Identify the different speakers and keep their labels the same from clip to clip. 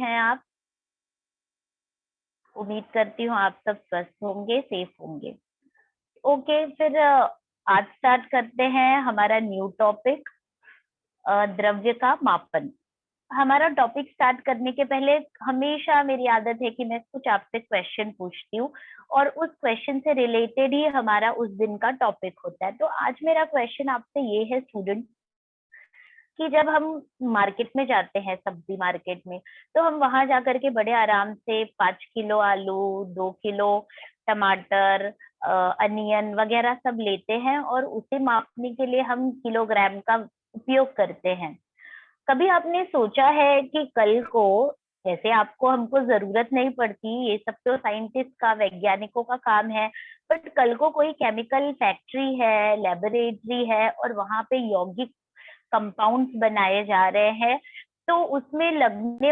Speaker 1: हैं आप? उम्मीद करती हूँ आप सब स्वस्थ होंगे, सेफ होंगे। ओके, फिर आज स्टार्ट करते हैं हमारा न्यू टॉपिक, द्रव्य का मापन। हमारा टॉपिक स्टार्ट करने के पहले हमेशा मेरी आदत है कि मैं कुछ आपसे क्वेश्चन पूछती हूँ और उस क्वेश्चन से रिलेटेड ही हमारा उस दिन का टॉपिक होता है। तो आज मेरा क्वेश्चन आपसे ये है स्टूडेंट, कि जब हम मार्केट में जाते हैं, सब्जी मार्केट में, तो हम वहां जाकर के बड़े आराम से 5 किलो आलू, 2 किलो टमाटर, अनियन वगैरह सब लेते हैं और उसे मापने के लिए हम किलोग्राम का उपयोग करते हैं। कभी आपने सोचा है कि कल को, जैसे आपको हमको जरूरत नहीं पड़ती, ये सब तो साइंटिस्ट का, वैज्ञानिकों का काम है, बट कल को कोई केमिकल फैक्ट्री है, लेबोरेटरी है और वहां पे यौगिक कंपाउंड्स बनाए जा रहे हैं, तो उसमें लगने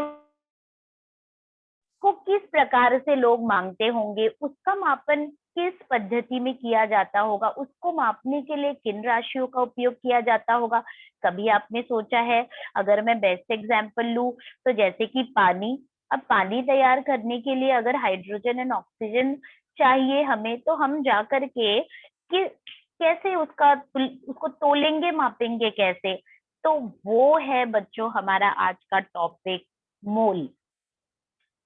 Speaker 1: को किस प्रकार से लोग मांगते होंगे, उसका मापन किस पद्धति में किया जाता होगा, उसको मापने के लिए किन राशियों का उपयोग किया जाता होगा। कभी आपने सोचा है? अगर मैं बेस्ट एग्जांपल लूं तो जैसे कि पानी। अब पानी तैयार करने के लिए अगर हाइड्रोजन एंड ऑक्सीजन चाहिए हमें, तो हम जा करके कि कैसे उसको तोलेंगे, मापेंगे कैसे? तो वो है बच्चों हमारा आज का टॉपिक, मोल।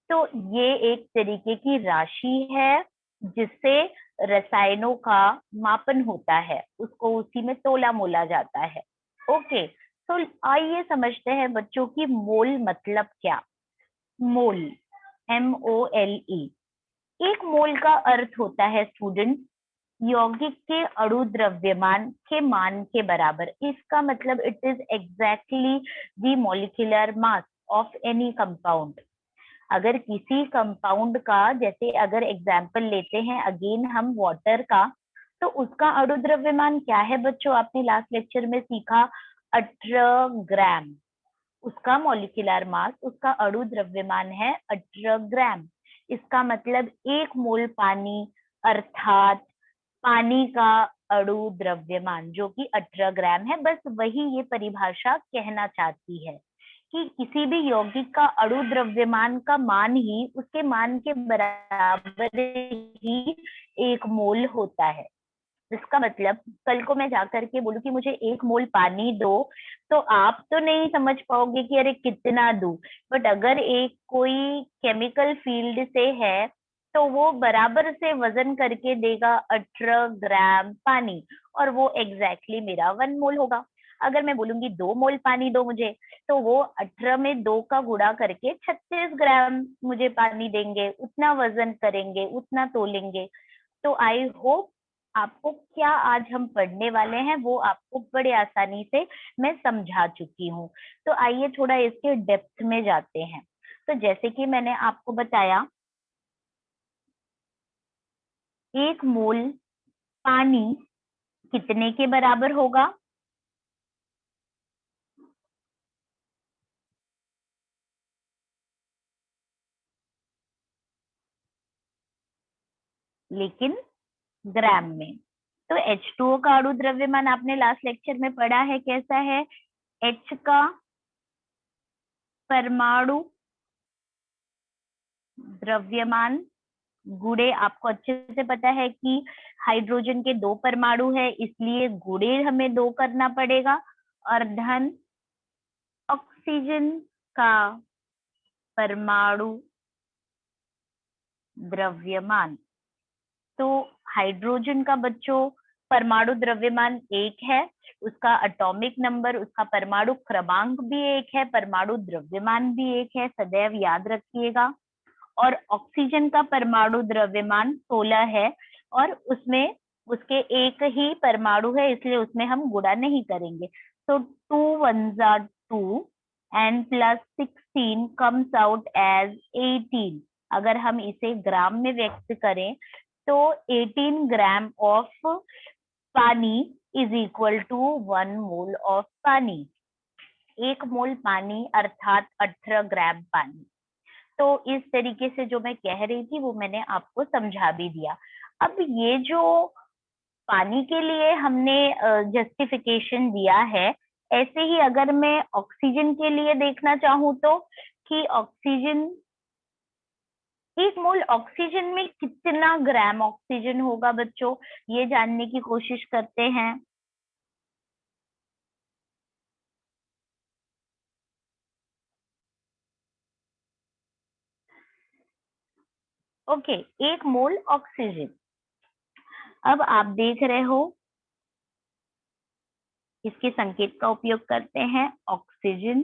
Speaker 1: तो ये एक तरीके की राशि है जिससे रसायनों का मापन होता है, उसको उसी में तोला मोला जाता है। ओके, तो आइए समझते हैं बच्चों की मोल मतलब क्या। मोल, MOLE। एक मोल का अर्थ होता है स्टूडेंट, यौगिक के अणु द्रव्यमान के मान के बराबर। इसका मतलब it is exactly the molecular mass of any compound. अगर किसी कंपाउंड का, जैसे अगर एग्जाम्पल लेते हैं अगेन हम वाटर का, तो उसका अणु द्रव्यमान क्या है बच्चों? आपने लास्ट लेक्चर में सीखा, 18 ग्राम। उसका मॉलिक्यूलर मास, उसका अणु द्रव्यमान है 18 ग्राम। इसका मतलब 1 मोल पानी अर्थात पानी का अणु द्रव्यमान जो कि 18 ग्राम है। बस वही ये परिभाषा कहना चाहती है कि किसी भी यौगिक का अणु द्रव्यमान का मान ही उसके मान के बराबर ही 1 मोल होता है। इसका मतलब कल को मैं जाकर के बोलूं कि मुझे 1 मोल पानी दो, तो आप तो नहीं समझ पाओगे कि अरे कितना दूं, बट अगर एक कोई केमिकल फील्ड से है तो वो बराबर से वजन करके देगा 18 ग्राम पानी, और वो एग्जैक्टली मेरा 1 मोल होगा। अगर मैं बोलूंगी 2 मोल पानी दो मुझे, तो वो 18 में 2 का गुणा करके 36 ग्राम मुझे पानी देंगे, उतना वजन करेंगे, उतना तोलेंगे। तो आई होप आपको क्या आज हम पढ़ने वाले हैं वो आपको बड़े आसानी से मैं समझा चुकी हूँ। तो आइए थोड़ा इसके डेप्थ में जाते हैं। तो जैसे कि मैंने आपको बताया, 1 मोल पानी कितने के बराबर होगा? लेकिन ग्राम में। तो H2O का अणु द्रव्यमान आपने लास्ट लेक्चर में पढ़ा है, कैसा है? H का परमाणु द्रव्यमान गुणे, आपको अच्छे से पता है कि हाइड्रोजन के 2 परमाणु है, इसलिए गुणे हमें 2 करना पड़ेगा, और धन ऑक्सीजन का परमाणु द्रव्यमान। तो हाइड्रोजन का बच्चों परमाणु द्रव्यमान 1 है, उसका एटॉमिक नंबर, उसका परमाणु क्रमांक भी 1 है, परमाणु द्रव्यमान भी 1 है, सदैव याद रखिएगा। और ऑक्सीजन का परमाणु द्रव्यमान 16 है, और उसमें उसके एक ही परमाणु है, इसलिए उसमें हम गुणा नहीं करेंगे। तो 2 1 2 and plus 16 comes out as 18। अगर हम इसे ग्राम में व्यक्त करें तो 18 gram of pani is equal to 1 mole of pani. 1 मोल पानी अर्थात 18 ग्राम पानी। तो इस तरीके से जो मैं कह रही थी वो मैंने आपको समझा भी दिया। अब ये जो पानी के लिए हमने जस्टिफिकेशन दिया है, ऐसे ही अगर मैं ऑक्सीजन के लिए देखना चाहूँ तो कि ऑक्सीजन, 1 मोल ऑक्सीजन में कितना ग्राम ऑक्सीजन होगा बच्चों, ये जानने की कोशिश करते हैं। ओके, 1 मोल ऑक्सीजन। अब आप देख रहे हो, इसके संकेत का उपयोग करते हैं, ऑक्सीजन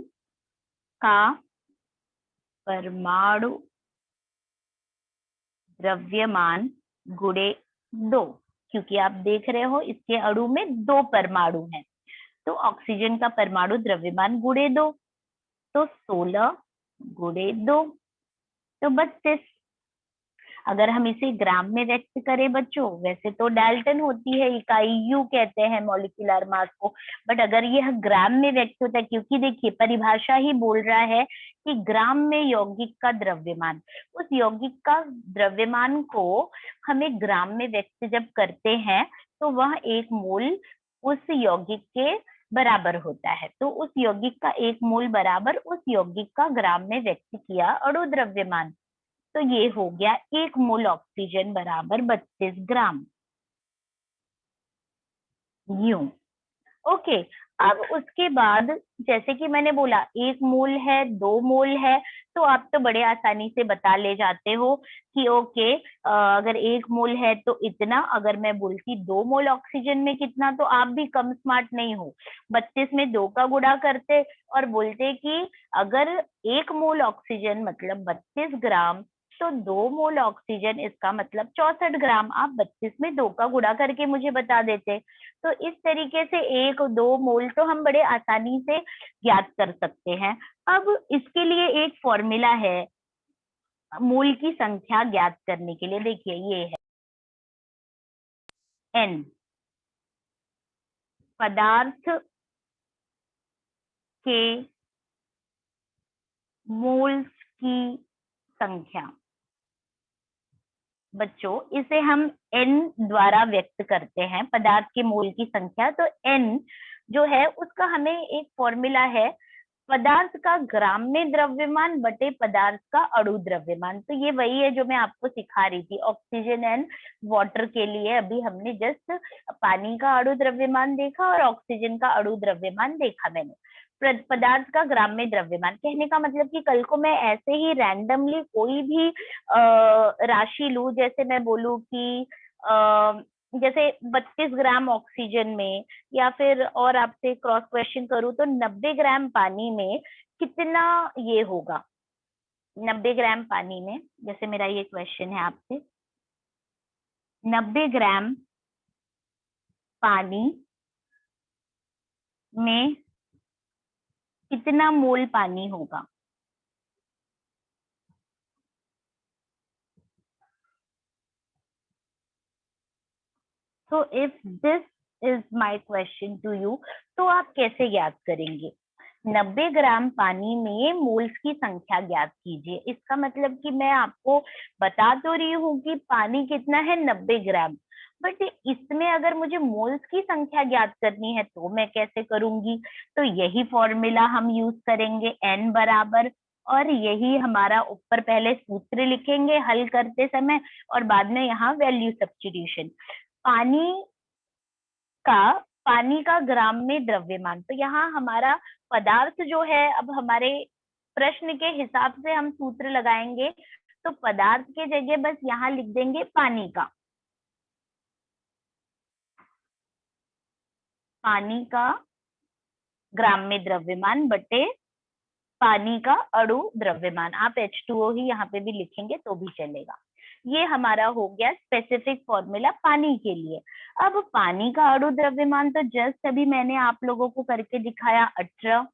Speaker 1: का परमाणु द्रव्यमान गुणे 2, क्योंकि आप देख रहे हो इसके अणु में 2 परमाणु हैं, तो ऑक्सीजन का परमाणु द्रव्यमान गुणे 2, तो 16 गुणे 2 तो 32। अगर हम इसे ग्राम में व्यक्त करें बच्चों, वैसे तो डाल्टन होती है इकाई, यू कहते हैं मॉलिक्यूलर मास को, बट अगर यह ग्राम में व्यक्त होता है, क्योंकि देखिए परिभाषा ही बोल रहा है कि ग्राम में यौगिक का द्रव्यमान, उस यौगिक का द्रव्यमान को हमें ग्राम में व्यक्त जब करते हैं तो वह 1 मोल उस यौगिक के बराबर होता है। तो उस यौगिक का 1 मोल बराबर उस यौगिक का ग्राम में व्यक्त किया अणु द्रव्यमान। तो ये हो गया 1 मोल ऑक्सीजन बराबर 32 ग्राम, यूं। ओके, अब उसके बाद जैसे कि मैंने बोला 1 मोल है, 2 मोल है, तो आप तो बड़े आसानी से बता ले जाते हो कि ओके, अगर 1 मोल है तो इतना, अगर मैं बोलती 2 मोल ऑक्सीजन में कितना, तो आप भी कम स्मार्ट नहीं हो, 32 में 2 का गुणा करते और बोलते कि अगर 1 मोल ऑक्सीजन मतलब 32 ग्राम, तो 2 मोल ऑक्सीजन इसका मतलब 64 ग्राम। आप 32 में 2 का गुणा करके मुझे बता देते। तो इस तरीके से 1-2 मोल तो हम बड़े आसानी से ज्ञात कर सकते हैं। अब इसके लिए एक फॉर्मूला है मोल की संख्या ज्ञात करने के लिए, देखिए ये है एन, पदार्थ के मोल्स की संख्या। बच्चों इसे हम एन द्वारा व्यक्त करते हैं, पदार्थ के मोल की संख्या। तो एन जो है उसका हमें एक फॉर्मूला है, पदार्थ का ग्राम में द्रव्यमान बटे पदार्थ का अणु द्रव्यमान। तो ये वही है जो मैं आपको सिखा रही थी ऑक्सीजन एंड वाटर के लिए। अभी हमने जस्ट पानी का अणु द्रव्यमान देखा और ऑक्सीजन का अणु द्रव्यमान देखा मैंने। पदार्थ का ग्राम में द्रव्यमान कहने का मतलब कि कल को मैं ऐसे ही रैंडमली कोई भी राशि लूं, जैसे मैं बोलूं कि जैसे 32 ग्राम ऑक्सीजन में, या फिर और आपसे क्रॉस क्वेश्चन करूं तो 90 ग्राम पानी में कितना ये होगा। 90 ग्राम पानी में, जैसे मेरा ये क्वेश्चन है आपसे, 90 ग्राम पानी में कितना मोल पानी होगा। तो if this is my question to you, तो आप कैसे ज्ञात करेंगे? 90 ग्राम पानी में मोल्स की संख्या ज्ञात कीजिए। इसका मतलब कि मैं आपको बता तो रही हूँ कि पानी कितना है, 90 ग्राम, बट इसमें अगर मुझे मोल्स की संख्या ज्ञात करनी है तो मैं कैसे करूंगी? तो यही फॉर्मूला हम यूज करेंगे, एन बराबर, और यही हमारा ऊपर पहले सूत्र लिखेंगे हल करते समय और बाद में यहाँ वैल्यू सब्स्टिट्यूशन। पानी पानी का ग्राम में द्रव्यमान, तो यहाँ हमारा पदार्थ जो है, अब हमारे प्रश्न के हिसाब से हम सूत्र लगाएंगे, तो पदार्थ के जगह बस यहाँ लिख देंगे पानी का ग्राम में द्रव्यमान बटे पानी का अणु द्रव्यमान। आप H2O ही यहाँ पे भी लिखेंगे तो भी चलेगा। ये हमारा हो गया स्पेसिफिक फॉर्मूला पानी के लिए। अब पानी का अणु द्रव्यमान तो जस्ट अभी मैंने आप लोगों को करके दिखाया 18,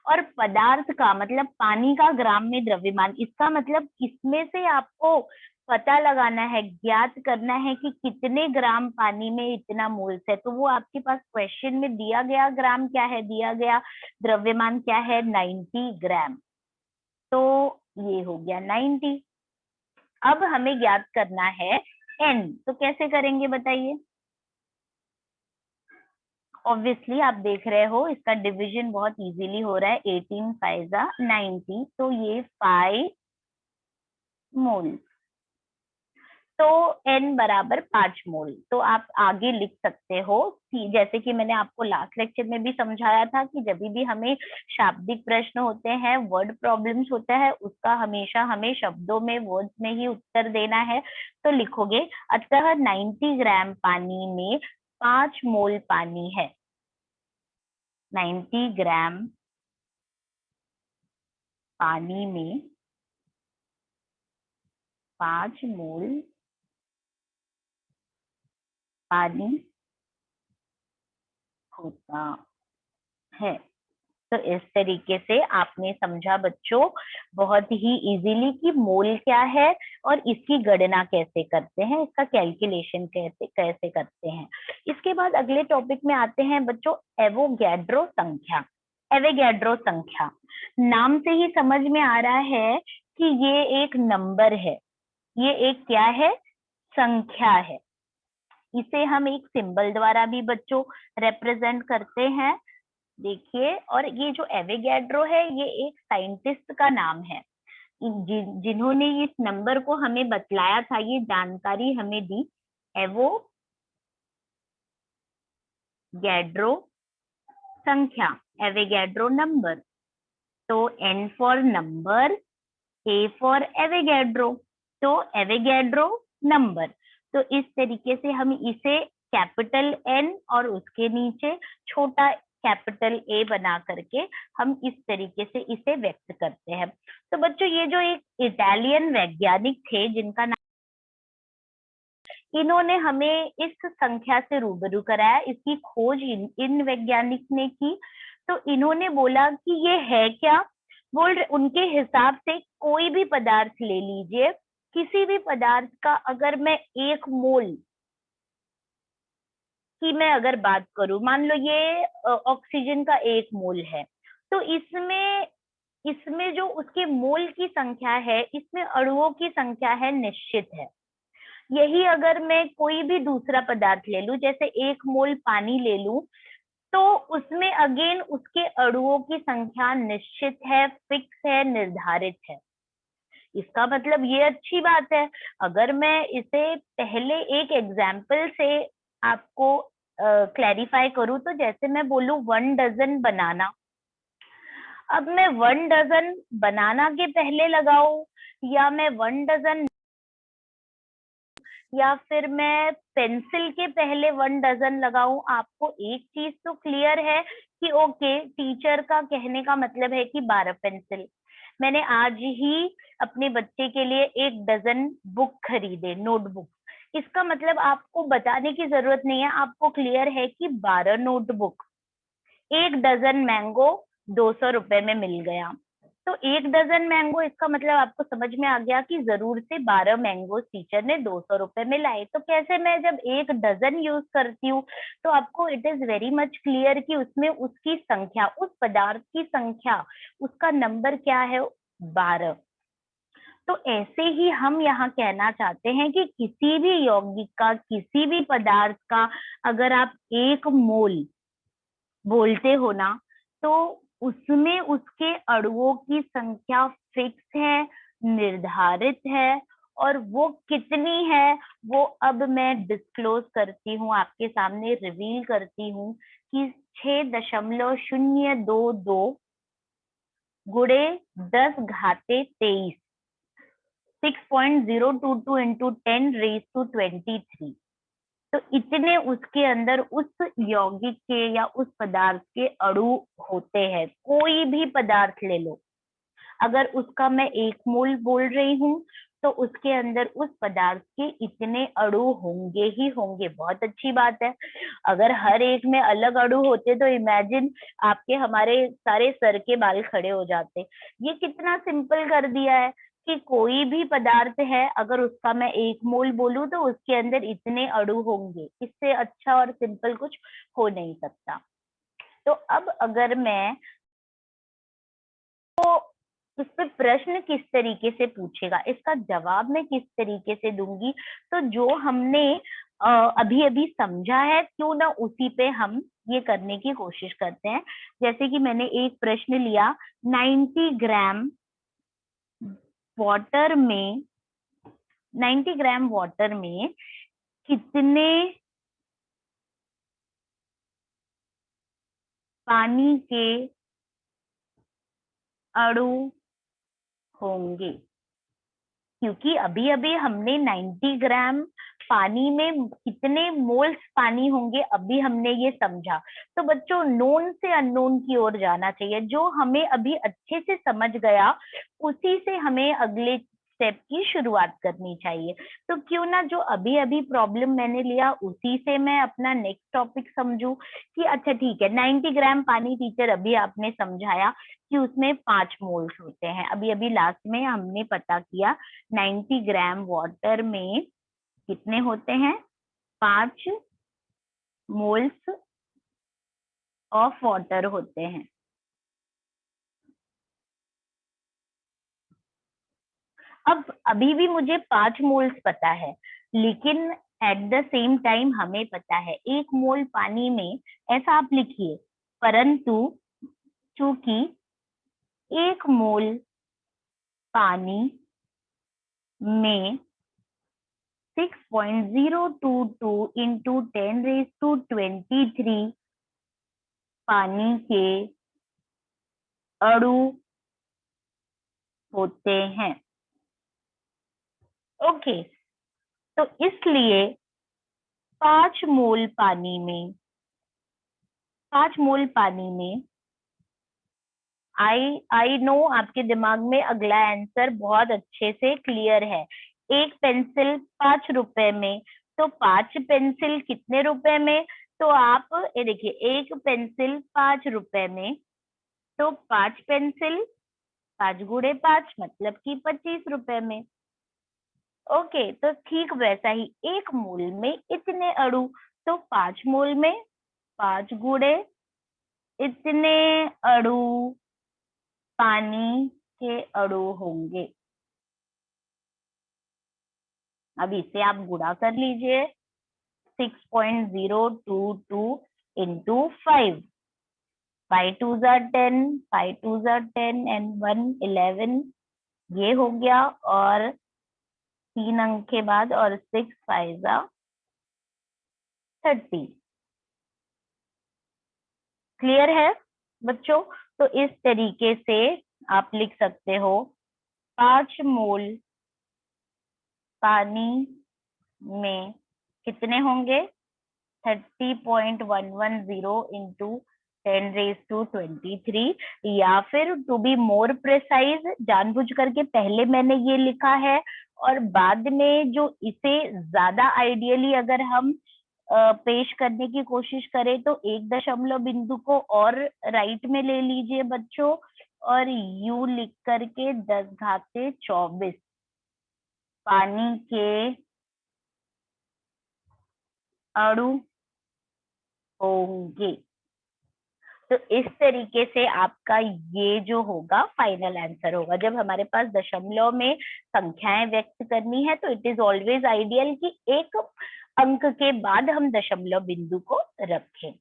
Speaker 1: और पदार्थ का मतलब पानी का ग्राम में द्रव्यमान, इसका मतलब इसमें से आपको पता लगाना है, ज्ञात करना है कि कितने ग्राम पानी में इतना मोल्स है। तो वो आपके पास क्वेश्चन में दिया गया ग्राम क्या है, दिया गया द्रव्यमान क्या है, 90 ग्राम। तो ये हो गया 90। अब हमें ज्ञात करना है एन, तो कैसे करेंगे बताइए? ऑब्वियसली आप देख रहे हो इसका डिवीजन बहुत इजीली हो रहा है, 18 5 90, तो ये 5 मोल, तो n बराबर 5 मोल। तो आप आगे लिख सकते हो कि जैसे कि मैंने आपको लास्ट लेक्चर में भी समझाया था कि जब भी हमें शाब्दिक प्रश्न होते हैं, वर्ड प्रॉब्लम्स होता है, उसका हमेशा हमें शब्दों में, वर्ड्स में ही उत्तर देना है। तो लिखोगे, अतः 90 ग्राम पानी में 5 मोल पानी है। 90 ग्राम पानी में 5 मोल पानी होता है। तो इस तरीके से आपने समझा बच्चों बहुत ही इजीली कि मोल क्या है और इसकी गणना कैसे करते हैं, इसका कैलकुलेशन कैसे कैसे करते हैं। इसके बाद अगले टॉपिक में आते हैं बच्चों, एवोगैड्रो संख्या। एवोगैड्रो संख्या नाम से ही समझ में आ रहा है कि ये एक नंबर है, ये एक क्या है, संख्या है। इसे हम एक सिंबल द्वारा भी बच्चों रिप्रेजेंट करते हैं। देखिए, और ये जो एवोगैड्रो है ये एक साइंटिस्ट का नाम है, जिन्होंने इस नंबर को हमें बतलाया था, ये जानकारी हमें दी, एवोगैड्रो संख्या, एवोगैड्रो नंबर। तो N for number, A for Avogadro, तो एवोगैड्रो नंबर। तो इस तरीके से हम इसे कैपिटल एन और उसके नीचे छोटा कैपिटल ए बना करके हम इस तरीके से इसे व्यक्त करते हैं। तो बच्चों ये जो एक इटालियन वैज्ञानिक थे जिनका नाम, इन्होंने हमें इस संख्या से रूबरू कराया, इसकी खोज इन वैज्ञानिक ने की। तो इन्होंने बोला कि ये है क्या, बोल उनके हिसाब से कोई भी पदार्थ ले लीजिए, किसी भी पदार्थ का अगर मैं 1 मोल की मैं अगर बात करूं, मान लो ये ऑक्सीजन का 1 मोल है, तो इसमें इसमें जो उसके मोल की संख्या है, इसमें अणुओं की संख्या है, निश्चित है। यही अगर मैं कोई भी दूसरा पदार्थ ले लूं, जैसे 1 मोल पानी ले लूं, तो उसमें अगेन उसके अणुओं की संख्या निश्चित है, फिक्स है, निर्धारित है। इसका मतलब ये अच्छी बात है। अगर मैं इसे पहले एक एग्जाम्पल से आपको क्लैरिफाई करूं, तो जैसे मैं बोलूं 1 डजन बनाना, अब मैं 1 डजन बनाना के पहले लगाऊं, या मैं 1 डजन, या फिर मैं पेंसिल के पहले 1 डजन लगाऊं, आपको एक चीज तो क्लियर है कि ओके, टीचर का कहने का मतलब है कि 12 पेंसिल। मैंने आज ही अपने बच्चे के लिए 1 डजन बुक खरीदे, नोटबुक। इसका मतलब आपको बताने की जरूरत नहीं है, आपको क्लियर है कि 12 नोटबुक, 1 डजन मैंगो 200 रुपए में मिल गया। तो 1 डजन मैंगो, इसका मतलब आपको समझ में आ गया कि जरूर से 12 मैंगो टीचर ने 200 रुपए में लाए। तो कैसे मैं जब 1 डजन यूज करती हूँ, तो आपको it is very much clear कि उसमें उसकी संख्या, उस पदार्थ की संख्या, उसका नंबर क्या है, 12। तो ऐसे ही हम यहाँ कहना चाहते हैं कि किसी भी यौगिक का, किसी भी पदार्थ का अगर आप 1 मोल बोलते हो ना, तो उसमें उसके अणुओं की संख्या फिक्स है, निर्धारित है, और वो कितनी है वो अब मैं डिस्क्लोज करती हूँ, आपके सामने रिवील करती हूँ कि 6.022 गुणे 10 घाते 23, 6.022 इंटू 10⁻23। तो इतने उसके अंदर उस यौगिक के या उस पदार्थ के अणु होते हैं। कोई भी पदार्थ ले लो, अगर उसका मैं 1 मोल बोल रही हूँ, तो उसके अंदर उस पदार्थ के इतने अणु होंगे ही होंगे। बहुत अच्छी बात है। अगर हर एक में अलग अणु होते तो इमेजिन आपके हमारे सारे सर के बाल खड़े हो जाते। ये कितना सिंपल कर दिया है कि कोई भी पदार्थ है, अगर उसका मैं 1 मोल बोलूं तो उसके अंदर इतने अणु होंगे। इससे अच्छा और सिंपल कुछ हो नहीं सकता। तो अब अगर मैं इस पे प्रश्न किस तरीके से पूछेगा, इसका जवाब मैं किस तरीके से दूंगी। तो जो हमने अभी अभी समझा है, क्यों ना उसी पे हम ये करने की कोशिश करते हैं। जैसे कि मैंने एक प्रश्न लिया, 90 ग्राम वाटर में 90 ग्राम वाटर में कितने पानी के अणु होंगे। क्योंकि अभी अभी हमने 90 ग्राम पानी में कितने मोल्स पानी होंगे अभी हमने ये समझा। तो बच्चों नोन से अननोन की ओर जाना चाहिए, जो हमें अभी अच्छे से समझ गया उसी से हमें अगले स्टेप की शुरुआत करनी चाहिए। तो क्यों ना जो अभी अभी प्रॉब्लम मैंने लिया उसी से मैं अपना नेक्स्ट टॉपिक समझूं कि अच्छा ठीक है, 90 ग्राम पानी टीचर अभी आपने समझाया कि उसमें 5 मोल्स होते हैं। अभी अभी लास्ट में हमने पता किया 90 ग्राम वाटर में कितने होते हैं, 5 मोल्स ऑफ वाटर होते हैं। अब अभी भी मुझे 5 मोल्स पता है, लेकिन एट द सेम टाइम हमें पता है 1 मोल पानी में, ऐसा आप लिखिए, परंतु चूंकि 1 मोल पानी में 6.022 इंटू 10⁻23 पानी के अणु होते हैं। ओके, तो इसलिए 5 मोल पानी में 5 मोल पानी में आई नो आपके दिमाग में अगला आंसर बहुत अच्छे से क्लियर है। एक पेंसिल 5 रुपए में, तो 5 पेंसिल कितने रुपए में? तो आप ये देखिए, एक पेंसिल 5 रुपए में, तो 5 पेंसिल 5 × 5 मतलब कि 25 रुपए में। ओके, तो ठीक वैसा ही 1 मोल में इतने अणु, तो 5 मोल में 5 × इतने अणु पानी के अणु होंगे। अब इसे आप गुणा कर लीजिए, 6.022 इंटू 5, 5 2 are 10, 5 2 are 10 and 1 11, ये हो गया। और 3 अंक के बाद और 6 5 30। क्लियर है बच्चों? तो इस तरीके से आप लिख सकते हो, 5 मोल पानी में कितने होंगे, 30.110 इंटू 10⁻23। या फिर टू बी मोर प्रिसाइज, जानबूझ करके पहले मैंने ये लिखा है और बाद में जो इसे ज्यादा आइडियली अगर हम पेश करने की कोशिश करें तो 1 दशमलव बिंदु को और राइट में ले लीजिए बच्चों, और यू लिख करके 10⁻24 पानी के अणु होंगे। तो इस तरीके से आपका ये जो होगा फाइनल आंसर होगा। जब हमारे पास दशमलव में संख्याएं व्यक्त करनी है तो इट इज ऑलवेज आइडियल कि एक अंक के बाद हम दशमलव बिंदु को रखें।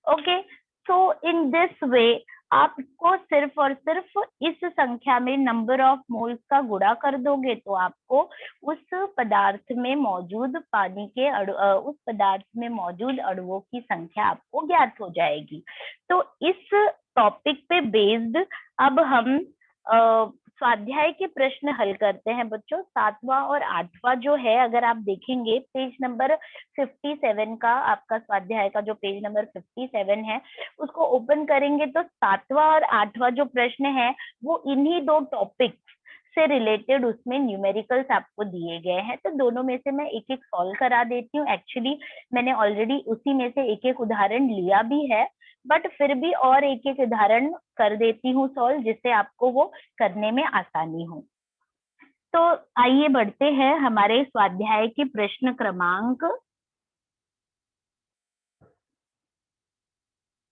Speaker 1: Okay, so in this way आपको सिर्फ और सिर्फ इस संख्या में नंबर ऑफ मोल्स का गुणा कर दोगे तो आपको उस पदार्थ में मौजूद पानी के उस पदार्थ में मौजूद अणुओं की संख्या आपको ज्ञात हो जाएगी। तो इस टॉपिक पे बेस्ड अब हम स्वाध्याय के प्रश्न हल करते हैं बच्चों। 7वां और 8वां जो है, अगर आप देखेंगे पेज नंबर 57 का, आपका स्वाध्याय का जो पेज नंबर 57 है उसको ओपन करेंगे तो 7वां और 8वां जो प्रश्न है वो इन्हीं दो टॉपिक से रिलेटेड उसमें न्यूमेरिकल्स आपको दिए गए हैं। तो दोनों में से मैं एक एक सॉल्व करा देती हूँ। एक्चुअली मैंने ऑलरेडी उसी में से एक एक उदाहरण लिया भी है, बट फिर भी और एक एक उदाहरण कर देती हूँ सॉल्व, जिससे आपको वो करने में आसानी हो। तो आइए बढ़ते हैं हमारे स्वाध्याय के प्रश्न क्रमांक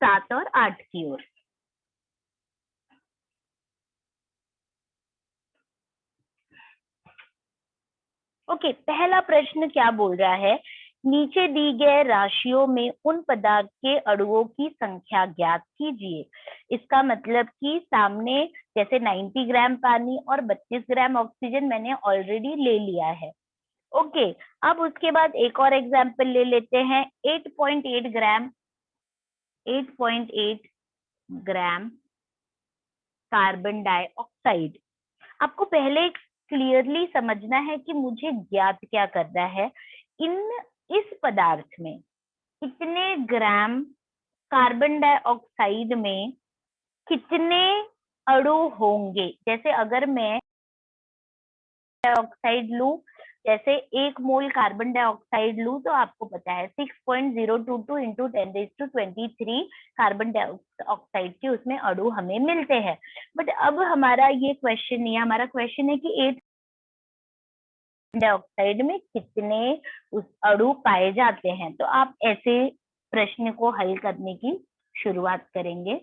Speaker 1: 7 और 8 की ओर। ओके, पहला प्रश्न क्या बोल रहा है, नीचे दी गए राशियों में उन पदार्थ के अणुओं की संख्या ज्ञात कीजिए। इसका मतलब कि सामने जैसे 90 ग्राम पानी और 32 ग्राम ऑक्सीजन मैंने ऑलरेडी ले लिया है। ओके, अब उसके बाद एक और एग्जाम्पल ले लेते हैं। 8.8 ग्राम 8.8 ग्राम कार्बन डाइऑक्साइड। आपको पहले क्लियरली समझना है कि मुझे ज्ञात क्या करना है। इस पदार्थ में कितने ग्राम कार्बन डाइऑक्साइड में कितने अणु होंगे। जैसे अगर मैं डाइऑक्साइड लूं, जैसे 1 मोल कार्बन डाइऑक्साइड लूं, तो आपको पता है 6.022 इंटू 10⁻23 कार्बन डाइऑक्साइड के उसमें अणु हमें मिलते हैं। बट अब हमारा ये क्वेश्चन नहीं है, हमारा क्वेश्चन है कि 8 डाइऑक्साइड में कितने उस अणु पाए जाते हैं। तो आप ऐसे प्रश्न को हल करने की शुरुआत करेंगे।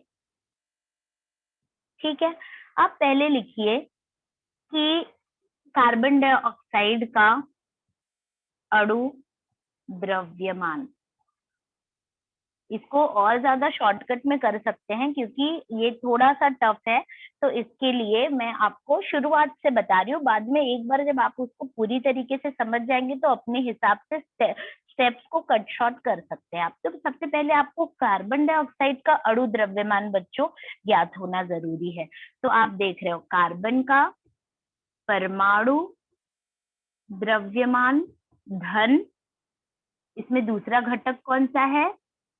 Speaker 1: ठीक है, आप पहले लिखिए कि कार्बन डाइऑक्साइड का अणु द्रव्यमान। इसको और ज्यादा शॉर्टकट में कर सकते हैं क्योंकि ये थोड़ा सा टफ है, तो इसके लिए मैं आपको शुरुआत से बता रही हूँ। बाद में एक बार जब आप उसको पूरी तरीके से समझ जाएंगे तो अपने हिसाब से स्टेप्स को कट शॉर्ट कर सकते हैं आप। तो सबसे पहले आपको कार्बन डाइऑक्साइड का अणु द्रव्यमान बच्चों ज्ञात होना जरूरी है। तो आप देख रहे हो कार्बन का परमाणु द्रव्यमान धन, इसमें दूसरा घटक कौन सा है,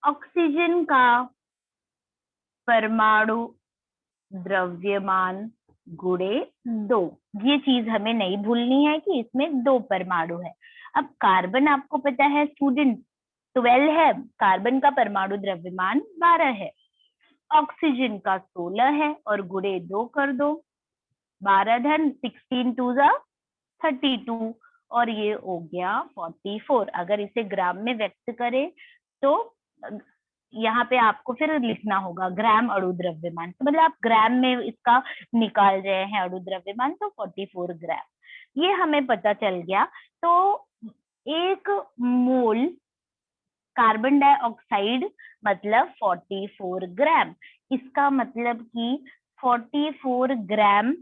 Speaker 1: ऑक्सीजन का परमाणु द्रव्यमान गुणे 2। ये चीज हमें नहीं भूलनी है कि इसमें 2 परमाणु है। अब कार्बन आपको पता है स्टूडेंट 12 है, कार्बन का परमाणु द्रव्यमान 12 है, ऑक्सीजन का 16 है और गुणे 2 कर दो, 12 धन 16 2 जा 32 और ये हो गया 44। अगर इसे ग्राम में व्यक्त करें तो यहाँ पे आपको फिर लिखना होगा ग्राम अणु द्रव्यमान। तो मतलब आप ग्राम में इसका निकाल रहे हैं अणु द्रव्यमान, तो 44 ग्राम ये हमें पता चल गया। तो 1 मोल कार्बन डाइऑक्साइड मतलब 44 ग्राम। इसका मतलब कि 44 ग्राम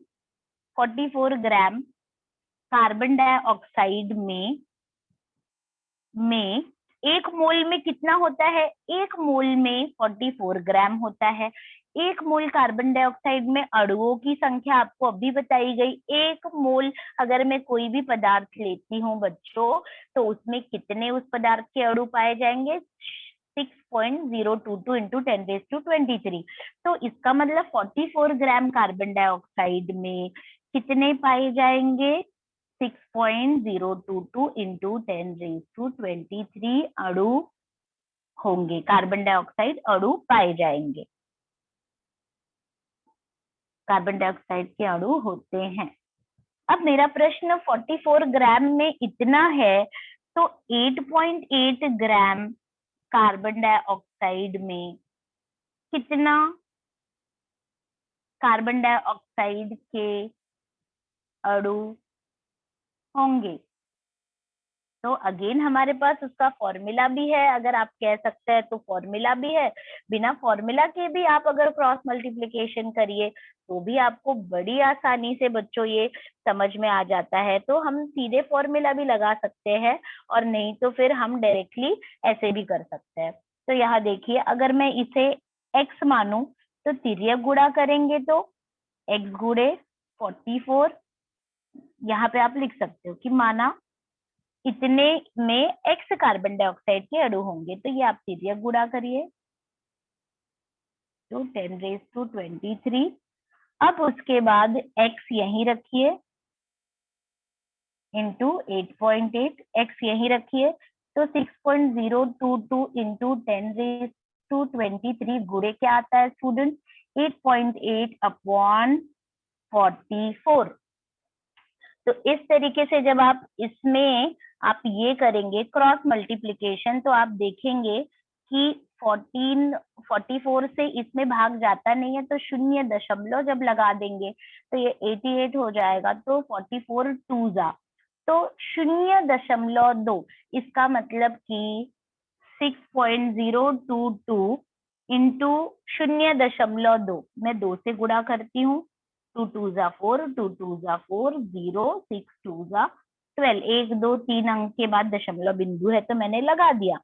Speaker 1: कार्बन डाइऑक्साइड में 1 मोल में कितना होता है, 1 मोल में 44 ग्राम होता है। 1 मोल कार्बन डाइऑक्साइड में अणुओं की संख्या आपको अभी बताई गई। 1 मोल अगर मैं कोई भी पदार्थ लेती हूँ बच्चों, तो उसमें कितने उस पदार्थ के अणु पाए जाएंगे, 6.022 इंटू 10⁻23। तो इसका मतलब 44 ग्राम कार्बन डाइऑक्साइड में कितने पाए जाएंगे, 6.022 इंटू 10⁻23 अणु होंगे, कार्बन डाइऑक्साइड अणु पाए जाएंगे, कार्बन डाइऑक्साइड के अणु होते हैं। अब मेरा प्रश्न 44 ग्राम में इतना है, तो 8.8 ग्राम कार्बन डाइऑक्साइड में कितना कार्बन डाइऑक्साइड के अणु होंगे। तो अगेन हमारे पास उसका फॉर्मूला भी है, अगर आप कह सकते हैं तो फॉर्मूला भी है। बिना फॉर्मूला के भी आप अगर क्रॉस मल्टीप्लिकेशन करिए तो भी आपको बड़ी आसानी से बच्चों ये समझ में आ जाता है। तो हम सीधे फॉर्मूला भी लगा सकते हैं और नहीं तो फिर हम डायरेक्टली ऐसे भी कर सकते हैं। तो यहाँ देखिए, अगर मैं इसे x मानूं तो तिर्यक गुणा करेंगे तो x गुणे 44, यहाँ पे आप लिख सकते हो कि माना इतने में x कार्बन डाइऑक्साइड के अणु होंगे, तो ये आप तिर्यक गुणा करिए तो 10⁻23। अब उसके बाद x यहीं रखिए इंटू 8.8, x यहीं रखिए तो 6.022 इंटू 10⁻23 गुणे क्या आता है स्टूडेंट, 8.8 अपॉन 44। तो इस तरीके से जब आप इसमें आप ये करेंगे क्रॉस मल्टीप्लिकेशन, तो आप देखेंगे कि 44 से इसमें भाग जाता नहीं है, तो 0 दशमलव जब लगा देंगे तो ये 88 हो जाएगा। तो 44 2 जा, तो 0.2, इसका मतलब कि 6.022 इंटू 0.2, मैं 2 से गुणा करती हूँ, 2 2 जा 4, 2 2 जा 4, 0, 6 2 जा 12, 1 2 3 अंक के बाद दशमलव बिंदु है तो मैंने लगा दिया।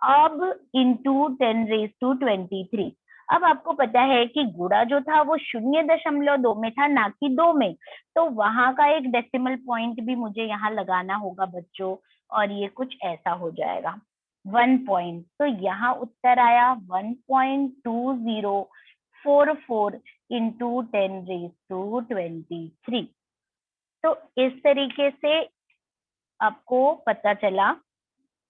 Speaker 1: अब इंटू 10⁻23। अब आपको पता है कि गुणा जो था वो 0.2 में था, ना कि 2 में, तो वहां का एक डेसिमल पॉइंट भी मुझे यहाँ लगाना होगा बच्चों, और ये कुछ ऐसा हो जाएगा 1 पॉइंट। तो यहाँ उत्तर आया 1.2044 इंटू 10⁻23। तो इस तरीके से आपको पता चला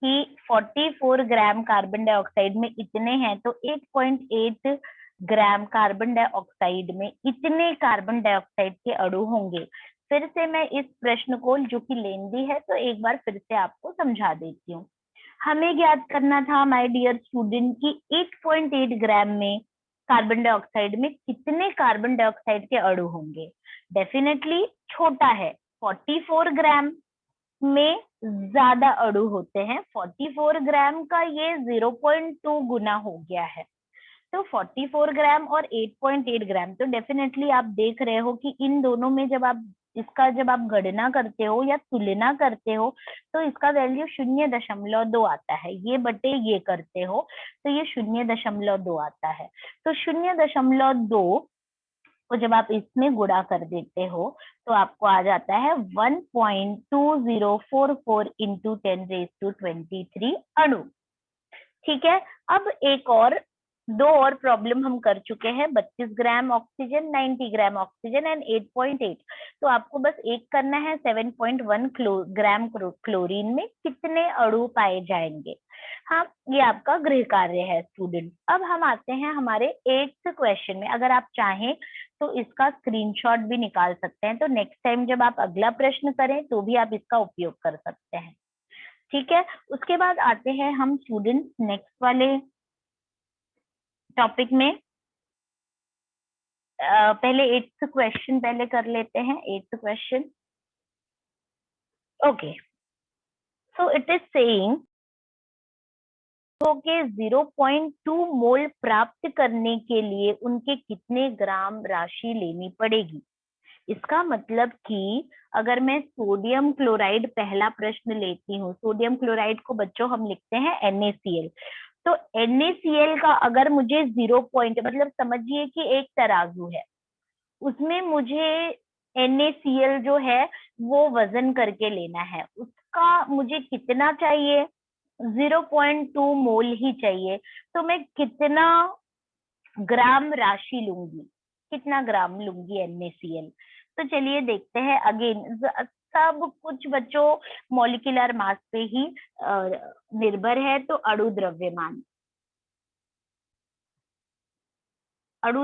Speaker 1: कि 44 ग्राम कार्बन डाइऑक्साइड में इतने हैं, तो 8.8 ग्राम कार्बन डाइऑक्साइड में इतने कार्बन डाइऑक्साइड के अणु होंगे। फिर से मैं इस प्रश्न को, जो कि लेंदी है, तो एक बार फिर से आपको समझा देती हूँ। हमें ज्ञात करना था माय डियर स्टूडेंट कि 8.8 ग्राम में कार्बन डाइऑक्साइड में कितने कार्बन डाइऑक्साइड के अणु होंगे। डेफिनेटली छोटा है, 44 ग्राम में ज्यादा अणु होते हैं। 44 ग्राम का ये 0.2 गुना हो गया है। तो 44 ग्राम और 8.8 ग्राम, तो डेफिनेटली आप देख रहे हो कि इन दोनों में जब आप गणना करते हो या तुलना करते हो तो इसका वैल्यू 0.2 आता है। ये बटे ये करते हो तो ये 0.2 आता है। तो 0.2 को जब आप इसमें गुणा कर देते हो तो आपको आ जाता है 1.2044 इंटू 10⁻23 अणु। ठीक है, अब एक और, 2 और प्रॉब्लम हम कर चुके हैं, 32 gram oxygen, 90 gram oxygen and 8.8। तो आपको बस एक करना है, 7.1 ग्राम क्लोरीन में कितने अणु पाए जाएंगे। हाँ, ये आपका गृह कार्य है स्टूडेंट। अब हम आते हैं हमारे 8th क्वेश्चन में। अगर आप चाहें तो इसका स्क्रीनशॉट भी निकाल सकते हैं, तो नेक्स्ट टाइम जब आप अगला प्रश्न करें तो भी आप इसका उपयोग कर सकते हैं। ठीक है, उसके बाद आते हैं हम स्टूडेंट नेक्स्ट वाले टॉपिक में। पहले 8th क्वेश्चन पहले कर लेते हैं। 8th question, okay, so it is saying के 0.2 मोल प्राप्त करने के लिए उनके कितने ग्राम राशि लेनी पड़ेगी। इसका मतलब कि अगर मैं सोडियम क्लोराइड पहला प्रश्न लेती हूँ, सोडियम क्लोराइड को बच्चों हम लिखते हैं NaCl, तो NaCl का अगर मुझे 0 पॉइंट, मतलब समझिए कि एक तराजू है, उसमें मुझे NaCl जो है वो वजन करके लेना है, उसका मुझे कितना चाहिए, 0.2 मोल ही चाहिए। तो मैं कितना ग्राम राशि लूंगी, कितना ग्राम लूंगी NaCl। तो चलिए देखते हैं। अगेन सब कुछ बच्चों मॉलिक्यूलर मास पे ही निर्भर है। तो अणु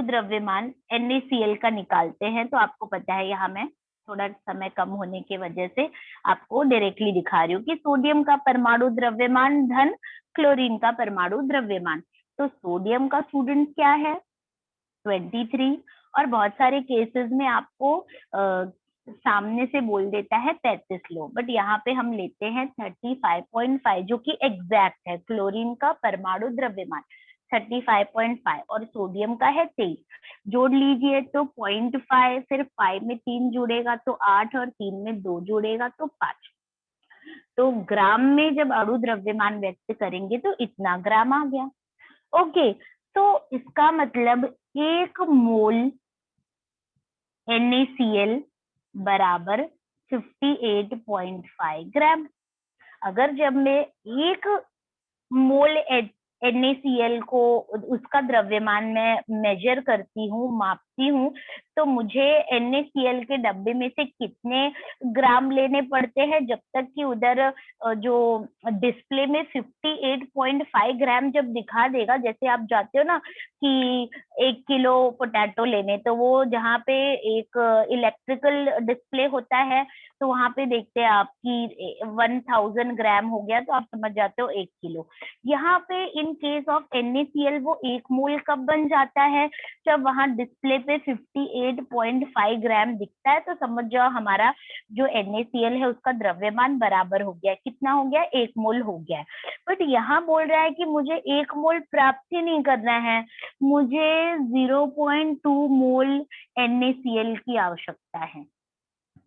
Speaker 1: द्रव्यमान NaCl का निकालते हैं। तो आपको पता है, यहाँ मैं थोड़ा समय कम होने की वजह से आपको डायरेक्टली दिखा रही हूँ कि सोडियम का परमाणु द्रव्यमान धन क्लोरीन का परमाणु द्रव्यमान। तो सोडियम का स्टूडेंट क्या है, 23, और बहुत सारे केसेस में आपको सामने से बोल देता है 35 लो, बट यहाँ पे हम लेते हैं 35.5 जो कि एग्जैक्ट है। क्लोरीन का परमाणु द्रव्यमान 35.5 और सोडियम का है 23। जोड़ लीजिए तो 0.5, फिर 5 में 3 जुड़ेगा तो 8, और 3 में 2 जुड़ेगा तो 5। तो ग्राम में जब अणु द्रव्यमान व्यक्त करेंगे तो इतना ग्राम आ गया। ओके, तो इसका मतलब 1 मोल NaCl बराबर 58.5 ग्राम। अगर जब मैं 1 मोल NaCl को, उसका द्रव्यमान में मेजर करती हूँ, मापती हूँ, तो मुझे NaCl के डब्बे में से कितने ग्राम लेने पड़ते हैं, जब तक कि उधर जो डिस्प्ले में 58.5 ग्राम जब दिखा देगा। जैसे आप जाते हो ना कि 1 किलो पोटैटो लेने, तो वो जहाँ पे एक इलेक्ट्रिकल डिस्प्ले होता है, तो वहां पे देखते हैं आप कि 1000 ग्राम हो गया, तो आप समझ जाते हो 1 किलो। यहाँ पे इन केस ऑफ NaCl वो 1 मोल कब बन जाता है, जब वहां डिस्प्ले पे 58.5 ग्राम दिखता है तो समझ जाओ हमारा जो NaCl है उसका द्रव्यमान बराबर हो गया है। कितना हो गया? 1 मोल हो गया है। बट यहाँ बोल रहा है कि मुझे 1 मोल प्राप्त ही नहीं करना है, मुझे 0.2 मोल NaCl की आवश्यकता है।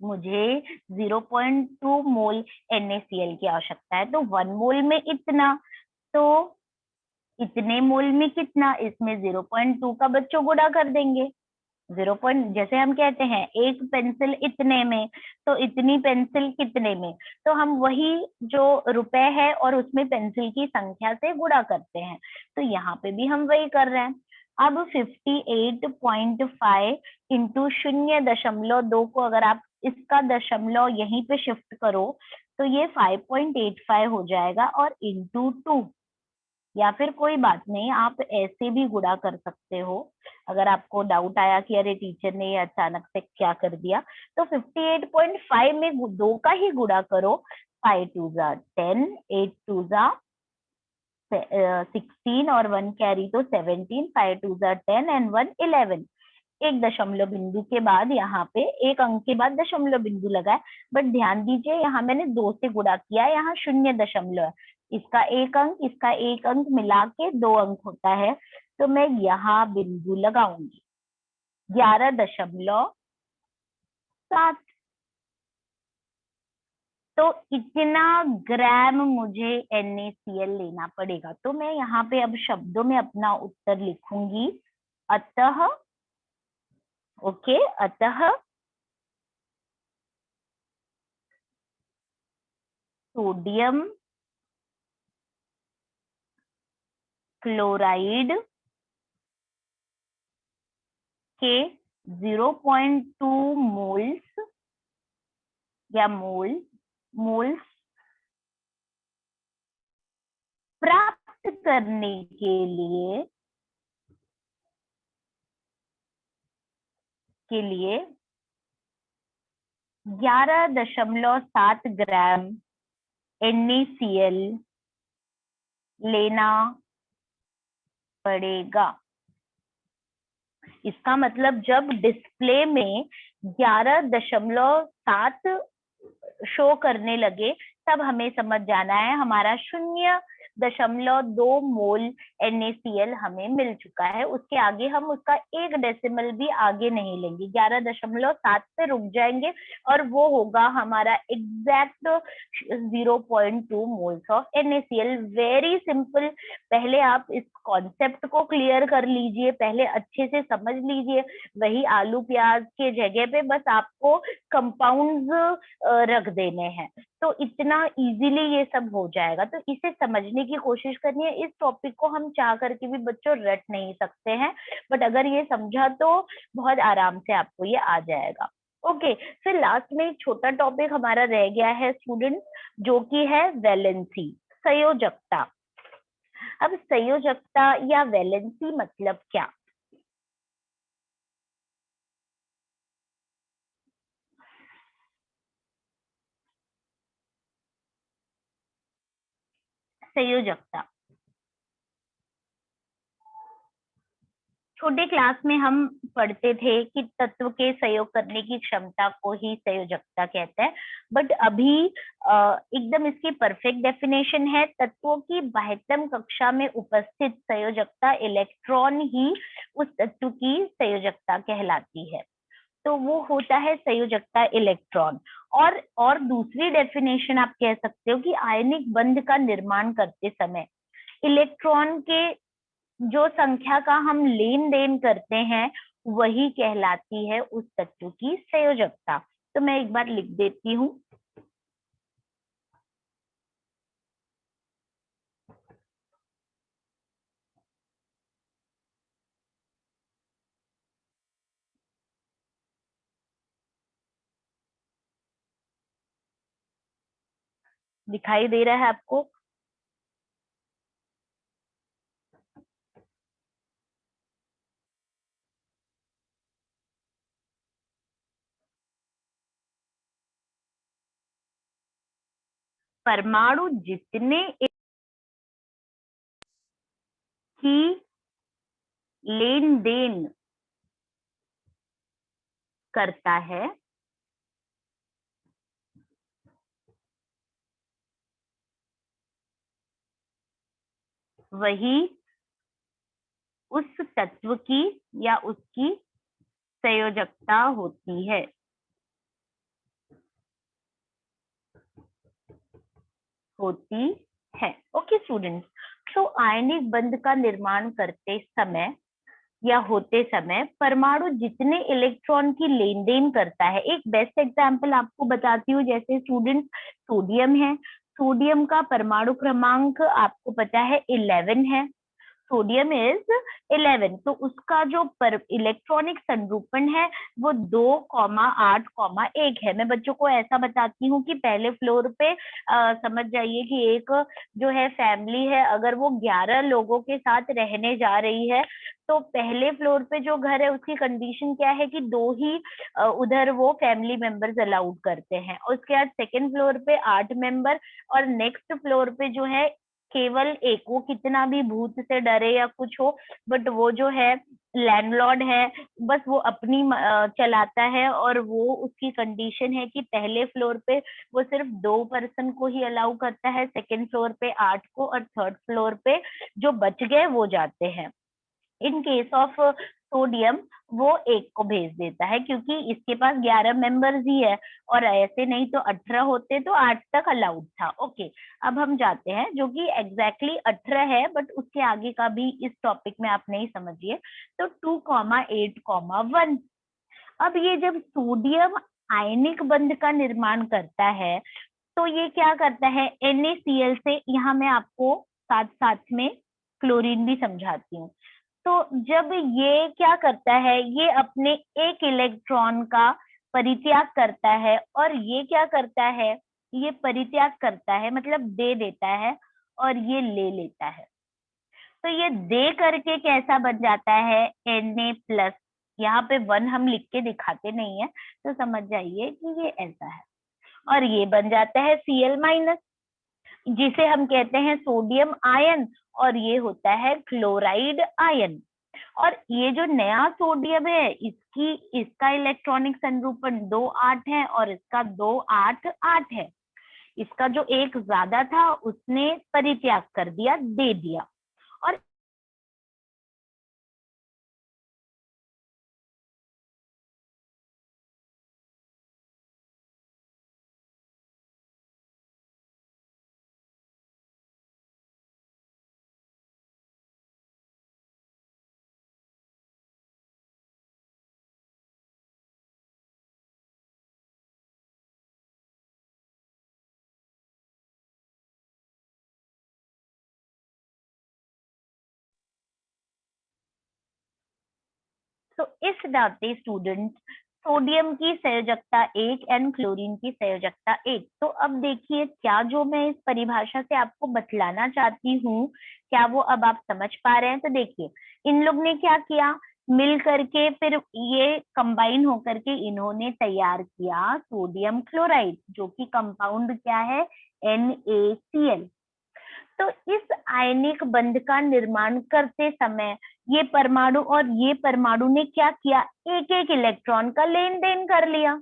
Speaker 1: मुझे 0.2 मोल NaCl की आवश्यकता है। तो 1 मोल में इतना, तो इतने मोल में कितना, इसमें 0.2 का बच्चों गुणा कर देंगे। 0. जैसे हम कहते हैं एक पेंसिल इतने में, तो इतनी पेंसिल कितने में, तो हम वही जो रुपए है और उसमें पेंसिल की संख्या से गुणा करते हैं। तो यहाँ पे भी हम वही कर रहे हैं। अब 58.5 इंटू 0.2 को अगर आप इसका दशमलव यहीं पे शिफ्ट करो तो ये 5.85 हो जाएगा, और इंटू 2, या फिर कोई बात नहीं आप ऐसे भी गुणा कर सकते हो। अगर आपको डाउट आया कि अरे टीचर ने ये अचानक से क्या कर दिया, तो 58.5 में 2 का ही गुणा करो। 5 2 जा 10, 8 2 जा 16 और 1 कैरी तो 17, 5 2 जा 10 एंड 1 11। एक दशमलव बिंदु के बाद यहाँ पे एक अंक के बाद दशमलव बिंदु लगा है, बट ध्यान दीजिए यहाँ मैंने 2 से गुणा किया, यहाँ 0 दशमलव है। इसका एक अंक मिला के 2 अंक होता है, तो मैं यहाँ बिंदु लगाऊंगी 11.7। तो इतना ग्राम मुझे NaCl लेना पड़ेगा। तो मैं यहाँ पे अब शब्दों में अपना उत्तर लिखूंगी। अतः, ओके, अतः सोडियम क्लोराइड के 0.2 मोल्स या मोल्स प्राप्त करने के लिए 11.7 ग्राम NaCl लेना पड़ेगा। इसका मतलब जब डिस्प्ले में 11.7 शो करने लगे तब हमें समझ जाना है हमारा 0.2 मोल NaCl हमें मिल चुका है। उसके आगे हम उसका 1 डेसिमल भी आगे नहीं लेंगे, 11.7 पे रुक जाएंगे और वो होगा हमारा exact 0.2 moles of NaCl। Very simple. पहले आप इस कॉन्सेप्ट को क्लियर कर लीजिए, पहले अच्छे से समझ लीजिए। वही आलू प्याज के जगह पे बस आपको कंपाउंड्स रख देने हैं, तो इतना इजीली ये सब हो जाएगा। तो इसे समझने की कोशिश करनी है। इस टॉपिक को हम चाह करके भी बच्चों रट नहीं सकते हैं, बट अगर ये समझा तो बहुत आराम से आपको ये आ जाएगा। ओके, फिर लास्ट में एक छोटा टॉपिक हमारा रह गया है स्टूडेंट, जो कि है वैलेंसी, संयोजकता। अब संयोजकता या वैलेंसी मतलब क्या? संयोजकता, छोटे क्लास में हम पढ़ते थे कि तत्व के संयोग करने की क्षमता को ही संयोजकता कहते हैं, बट अभी एकदम इसकी परफेक्ट डेफिनेशन है, तत्वों की बाह्यतम कक्षा में उपस्थित संयोजकता इलेक्ट्रॉन ही उस तत्व की संयोजकता कहलाती है। तो वो होता है संयोजकता इलेक्ट्रॉन। और दूसरी डेफिनेशन आप कह सकते हो कि आयनिक बंध का निर्माण करते समय इलेक्ट्रॉन के जो संख्या का हम लेन देन करते हैं वही कहलाती है उस तत्व की संयोजकता। तो मैं एक बार लिख देती हूँ। दिखाई दे रहा है आपको? परमाणु जितने की लेन देन करता है वही उस तत्व की या उसकी संयोजकता होती है। होती है। ओके स्टूडेंट्स, तो आयनिक बंध का निर्माण करते समय या होते समय परमाणु जितने इलेक्ट्रॉन की लेन देन करता है, एक बेस्ट एग्जांपल आपको बताती हूँ। जैसे स्टूडेंट सोडियम है, सोडियम का परमाणु क्रमांक आपको पता है 11 है। सोडियम इज 11, तो उसका जो पर इलेक्ट्रॉनिक संरूपण है वो 2,8,1 है। मैं बच्चों को ऐसा बताती हूँ कि पहले फ्लोर पे समझ जाइए कि एक जो है फैमिली है, अगर वो 11 लोगों के साथ रहने जा रही है, तो पहले फ्लोर पे जो घर है उसकी कंडीशन क्या है कि 2 ही उधर वो फैमिली मेंबर्स अलाउड करते हैं। और उसके बाद सेकंड फ्लोर पे 8 मेंबर, और नेक्स्ट फ्लोर पे जो है केवल एक। वो कितना भी भूत से डरे या कुछ हो, बट वो जो है लैंडलॉर्ड है, बस वो अपनी चलाता है, और वो उसकी कंडीशन है कि पहले फ्लोर पे वो सिर्फ 2 पर्सन को ही अलाउ करता है, सेकंड फ्लोर पे 8 को, और थर्ड फ्लोर पे जो बच गए वो जाते हैं। इन केस ऑफ सोडियम वो एक को भेज देता है, क्योंकि इसके पास 11 मेंबर्स ही है, और ऐसे नहीं तो 18 होते तो 8 तक अलाउड था। ओके, अब हम जाते हैं जो कि एग्जैक्टली 18 है, बट उसके आगे का भी इस टॉपिक में आप नहीं समझिए। तो 2,8,1, अब ये जब सोडियम आयनिक बंध का निर्माण करता है, तो ये क्या करता है NaCl से, यहाँ मैं आपको साथ साथ में क्लोरीन भी समझाती हूँ। तो जब ये क्या करता है, ये अपने एक इलेक्ट्रॉन का परित्याग करता है, और ये क्या करता है, ये परित्याग करता है मतलब दे देता है, और ये ले लेता है। तो ये दे करके कैसा बन जाता है Na+। यहाँ पे 1 हम लिख के दिखाते नहीं है, तो समझ जाइए कि ये ऐसा है। और ये बन जाता है Cl-, जिसे हम कहते हैं सोडियम आयन, और ये होता है क्लोराइड आयन। और ये जो नया सोडियम है, इसका इलेक्ट्रॉनिक संरूपण 2,8 है, और इसका 2,8,8 है। इसका जो एक ज्यादा था उसने परित्याग कर दिया, दे दिया। और तो इस नाते स्टूडेंट, सोडियम की संयोजकता 1 एंड क्लोरीन की संयोजकता 1। तो अब देखिए, क्या जो मैं इस परिभाषा से आपको बतलाना चाहती हूँ, क्या वो अब आप समझ पा रहे हैं? तो देखिए, इन लोग ने क्या किया, मिल करके फिर ये कंबाइन होकर के इन्होंने तैयार किया सोडियम क्लोराइड, जो कि कंपाउंड क्या है, NaCl। तो इस आयनिक बंध का निर्माण करते समय ये परमाणु और ये परमाणु ने क्या किया, एक एक इलेक्ट्रॉन का लेन देन कर लिया।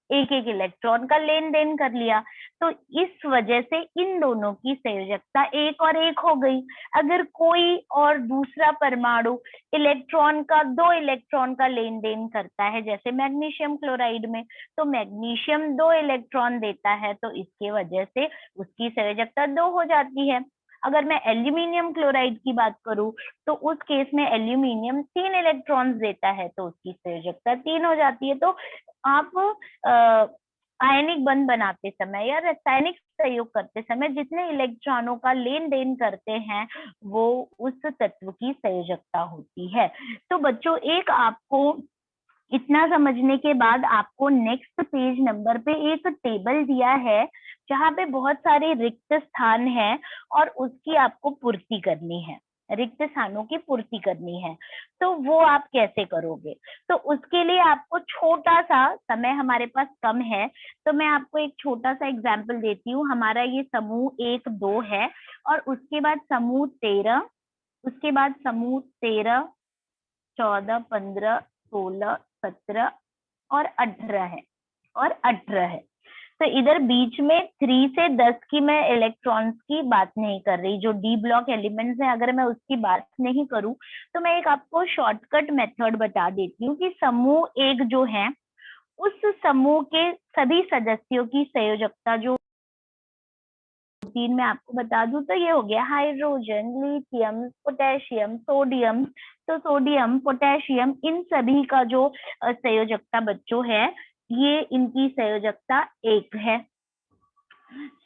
Speaker 1: एक एक इलेक्ट्रॉन का लेन देन कर लिया। तो इस वजह से इन दोनों की संयोजकता 1 और 1 हो गई। अगर कोई और दूसरा परमाणु इलेक्ट्रॉन का 2 इलेक्ट्रॉन का लेन देन करता है, जैसे मैग्नीशियम क्लोराइड में, तो मैग्नीशियम 2 इलेक्ट्रॉन देता है, तो इसके वजह से उसकी संयोजकता 2 हो जाती है। अगर मैं एल्यूमिनियम क्लोराइड की बात करूं, तो उस केस में एल्यूमिनियम 3 इलेक्ट्रॉन्स देता है, तो उसकी संयोजकता 3 हो जाती है। तो आप आयनिक बंध बनाते समय या रासायनिक प्रयोग करते समय जितने इलेक्ट्रॉनों का लेन देन करते हैं, वो उस तत्व की संयोजकता होती है। तो बच्चों, एक आपको इतना समझने के बाद आपको नेक्स्ट पेज नंबर पे एक टेबल दिया है, जहाँ पे बहुत सारे रिक्त स्थान हैं, और उसकी आपको पूर्ति करनी है। रिक्त स्थानों की पूर्ति करनी है, तो वो आप कैसे करोगे? तो उसके लिए आपको छोटा सा समय, हमारे पास कम है, तो मैं आपको एक छोटा सा एग्जाम्पल देती हूँ। हमारा ये समूह 1, 2 है, और उसके बाद समूह 13, उसके बाद समूह 13, 14, 15, 16, 17, और 18 है, और 18 है। तो इधर बीच में 3 से 10 की मैं इलेक्ट्रॉन्स की बात नहीं कर रही, जो डी ब्लॉक एलिमेंट्स हैं अगर मैं उसकी बात नहीं करूं, तो मैं एक आपको शॉर्टकट मेथड बता देती हूँ कि समूह एक जो है उस समूह के सभी सदस्यों की संयोजकता जो 3 में आपको बता दूं तो ये हो गया हाइड्रोजन, लिथियम, पोटेशियम, सोडियम। तो सोडियम, पोटेशियम, इन सभी का जो संयोजकता बच्चों है, ये इनकी संयोजकता 1 है।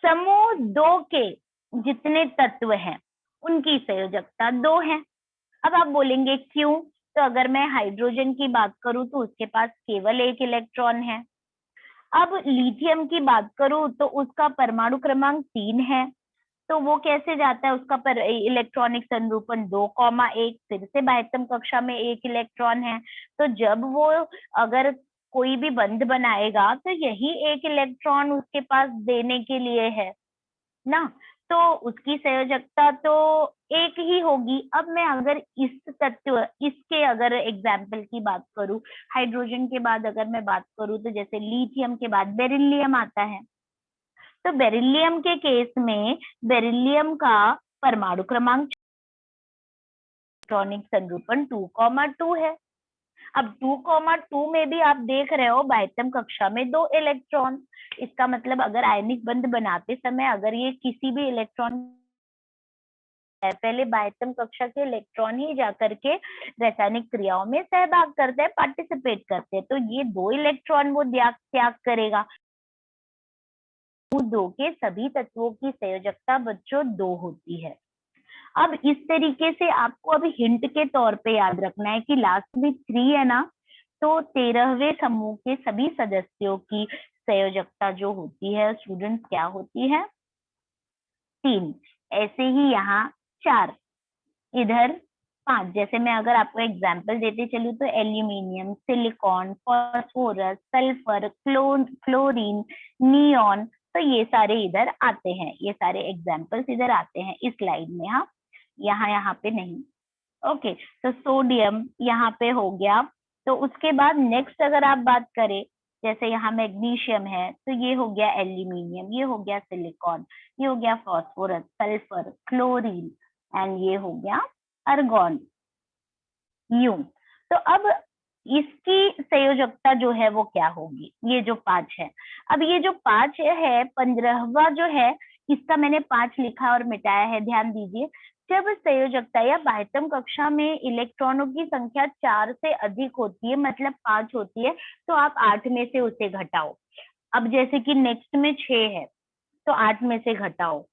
Speaker 1: समूह 2 के जितने तत्व हैं उनकी संयोजकता 2 है। अब आप बोलेंगे क्यों? तो अगर मैं हाइड्रोजन की बात करूं तो उसके पास केवल 1 इलेक्ट्रॉन है। अब लिथियम की बात करूं तो उसका परमाणु क्रमांक 3 है, तो वो कैसे जाता है, उसका पर इलेक्ट्रॉनिक संरूपण 2,1, फिर से बाह्यतम कक्षा में 1 इलेक्ट्रॉन है। तो जब वो अगर कोई भी बंध बनाएगा तो यही 1 इलेक्ट्रॉन उसके पास देने के लिए है ना, तो उसकी संयोजकता तो 1 ही होगी। अब मैं अगर इस तत्व, इसके अगर एग्जाम्पल की बात करूं, हाइड्रोजन के बाद अगर मैं बात करूं तो जैसे लिथियम के बाद बेरिलियम आता है। तो बेरिलियम के केस में बेरिलियम का परमाणु क्रमांक इलेक्ट्रॉनिक संरूपण 2,2 है। अब 2,2 में भी आप देख रहे हो बाह्यतम कक्षा में 2 इलेक्ट्रॉन। इसका मतलब अगर आयनिक बंध बनाते समय अगर ये किसी भी इलेक्ट्रॉन, पहले बाह्यतम कक्षा के इलेक्ट्रॉन ही जाकर के रासायनिक क्रियाओं में सहभाग करते हैं, पार्टिसिपेट करते हैं, तो ये 2 इलेक्ट्रॉन वो त्याग करेगा। 2 के सभी तत्वों की संयोजकता बच्चों 2 होती है। अब इस तरीके से आपको अभी हिंट के तौर पे याद रखना है कि लास्ट में 3 है ना, तो 13वें समूह के सभी सदस्यों की संयोजकता जो होती है स्टूडेंट्स क्या होती है? 3। ऐसे ही यहाँ 4, इधर 5। जैसे मैं अगर आपको एग्जाम्पल देते चलूँ तो aluminium, silicon, phosphorus, sulphur, chlorine, neon, तो ये सारे इधर आते हैं, ये सारे एग्जाम्पल्स इधर आते हैं इस स्लाइड में। हाँ, यहाँ पे नहीं। ओके, तो सोडियम यहाँ पे हो गया। तो उसके बाद नेक्स्ट अगर आप बात करें, जैसे यहाँ मैग्नीशियम है तो ये हो गया एल्यूमिनियम, ये हो गया सिलिकॉन, ये हो गया फॉस्फोरस, सल्फर, क्लोरीन, एंड ये हो गया अर्गॉन। यूं, तो अब इसकी संयोजकता जो है वो क्या होगी? ये जो 5 है, अब ये जो 5 है 15वां जो है, इसका मैंने 5 लिखा और मिटाया है, ध्यान दीजिए। जब संयोजकता या बाह्यतम कक्षा में इलेक्ट्रॉनों की संख्या 4 से अधिक होती है, मतलब 5 होती है, तो आप 8 में से उसे घटाओ। अब जैसे कि नेक्स्ट में 6 है तो 8 में से घटाओ,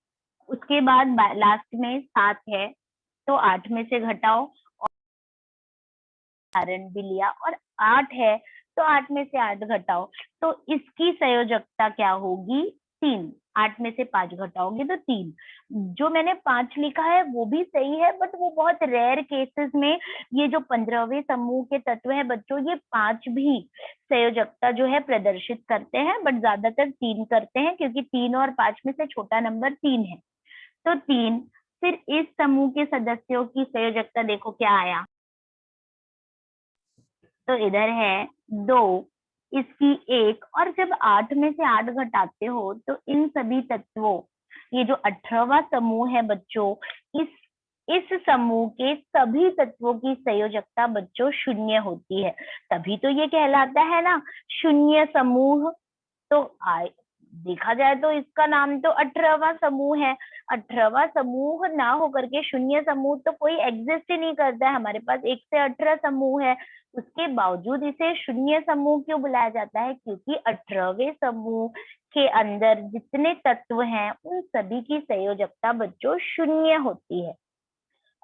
Speaker 1: उसके बाद लास्ट में 7 है तो 8 में से घटाओ, उदाहरण भी लिया, और 8 है तो 8 में से 8 घटाओ, तो इसकी संयोजकता क्या होगी? 3। 8 में से 5 घटाओगे तो 3। जो मैंने 5 लिखा है वो भी सही है, बट वो बहुत रेयर केसेस में ये जो 15वें समूह के तत्व है बच्चों, ये 5 भी संयोजकता जो है प्रदर्शित करते हैं, बट ज्यादातर 3 करते हैं, क्योंकि 3 और 5 में से छोटा नंबर 3 है। तो 3। फिर इस समूह के सदस्यों की संयोजकता देखो क्या आया, तो इधर है 2, इसकी 1, और जब 8 में से 8 घटाते हो तो इन सभी तत्वों, ये जो 18वां समूह है बच्चों, इस समूह के सभी तत्वों की संयोजकता बच्चों 0 होती है। तभी तो ये कहलाता है ना शून्य समूह। तो देखा जाए तो इसका नाम तो 18वां समूह है। 18वां समूह ना होकर के शून्य समूह तो कोई एग्जिस्ट ही नहीं करता है। हमारे पास 1 से 18 समूह है, उसके बावजूद इसे शून्य समूह क्यों बुलाया जाता है? क्योंकि 18वें समूह के अंदर जितने तत्व हैं उन सभी की संयोजकता बच्चों 0 होती है।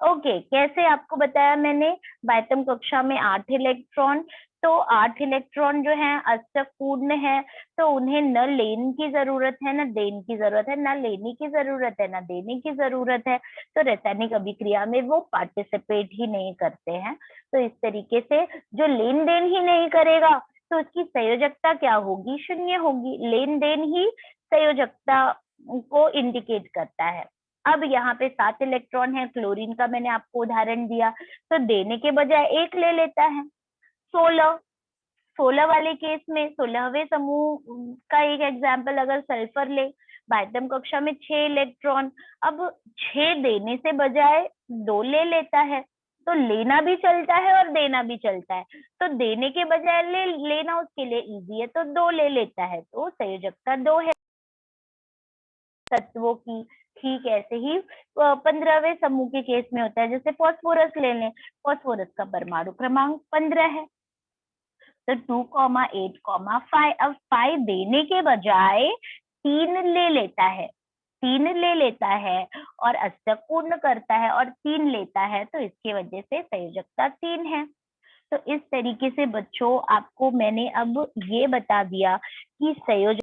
Speaker 1: ओके, कैसे आपको बताया मैंने? बाह्यतम कक्षा में 8 इलेक्ट्रॉन, तो 8 इलेक्ट्रॉन जो है अष्टक पूर्ण है, तो उन्हें न लेन की जरूरत है न देन की जरूरत है, न लेने की जरूरत है न देने की जरूरत है, तो रासायनिक अभिक्रिया में वो पार्टिसिपेट ही नहीं करते हैं। तो इस तरीके से जो लेन देन ही नहीं करेगा तो उसकी संयोजकता क्या होगी? 0 होगी। लेन देन ही संयोजकता को इंडिकेट करता है। अब यहाँ पे 7 इलेक्ट्रॉन है, क्लोरीन का मैंने आपको उदाहरण दिया, तो देने के बजाय 1 ले लेता है, 16। 16 वाले केस में 16वें समूह का एक एग्जाम्पल अगर सल्फर ले, बाह्यतम कक्षा में 6 इलेक्ट्रॉन, अब 6 देने से बजाय 2 ले लेता है, तो लेना भी चलता है और देना भी चलता है, तो देने के बजाय लेना उसके लिए इजी है, तो 2 ले लेता है, तो संयोजकता 2 है तत्वों की। ठीक ऐसे ही 15वें समूह के केस में होता है, जैसे फास्फोरस ले लें, फास्फोरस का परमाणु क्रमांक 15 है, तो 2,8,5, अब 5 देने के बजाय 3 ले लेता है, 3 ले लेता है और अष्टक पूर्ण करता है और 3 लेता है, तो इसकी वजह से संयोजकता 3 है। तो इस तरीके से बच्चों आपको मैंने अब ये बता दिया कि संयोजक